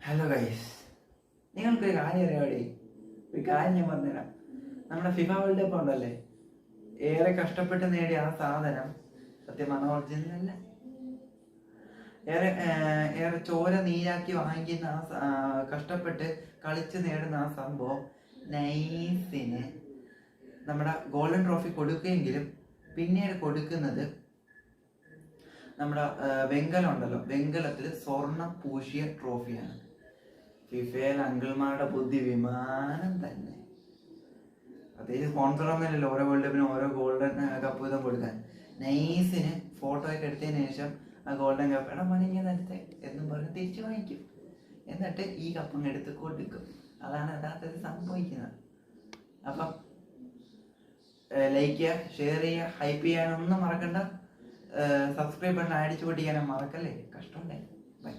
Hello guys, നിങ്ങൾക്കൊരു കാര്യം അറിയാമോ? ഒരു കാര്യം ഞാൻ പറഞ്ഞുതരാം. നമ്മുടെ ഫിഫ വേൾഡ് കപ്പ് ഉണ്ടല്ലേ, ഏറെ കഷ്ടപ്പെട്ട് നേടിയ ആ സാധനം സത്യം പറഞ്ഞ ഒറിജിനൽ അല്ല. ഏറെ ചോര നീരാക്കി വാങ്ങിക്കുന്ന കഷ്ടപ്പെട്ട് കളിച്ച് നേടുന്ന ആ സംഭവം നൈസിന് നമ്മുടെ ഗോൾഡൻ ട്രോഫി കൊടുക്കുകയെങ്കിലും പിന്നീട് കൊടുക്കുന്നത് നമ്മുടെ വെങ്കലം ഉണ്ടല്ലോ, വെങ്കലത്തിൽ സ്വർണം പൂശിയ ട്രോഫിയാണ്. ഫിഫയിൽ അങ്കിൾമാരുടെ ബുദ്ധി വിമാനം തന്നെ. പ്രത്യേകിച്ച് സ്പോൺസർ ഒന്നുമില്ലല്ലോ ഓരോ വേൾഡ് കപ്പിനും ഓരോ ഗോൾഡൻ കപ്പ് വീതം കൊടുക്കാൻ. നൈസിന് ഫോട്ടോ ഒക്കെ എടുത്തതിന് ശേഷം ആ ഗോൾഡൻ കപ്പ് എടാ മണിങ്ങനെ എടുത്തേ എന്നും പറഞ്ഞ് തിരിച്ചു വാങ്ങിക്കും. എന്നിട്ട് ഈ കപ്പങ്ങ് എടുത്ത് കൊടുക്കും. അതാണ് യഥാർത്ഥത്തിൽ സംഭവിക്കുന്നത്. അപ്പം ലൈക്ക് ചെയ്യുക, ഷെയർ ചെയ്യുക, ഹൈപ്പ് ചെയ്യാനൊന്നും മറക്കണ്ട. സബ്സ്ക്രൈബ് ബട്ടൺ അടിച്ചു പൊട്ടിക്കാനും മറക്കല്ലേ. കഷ്ടമുണ്ടേ. ബൈ.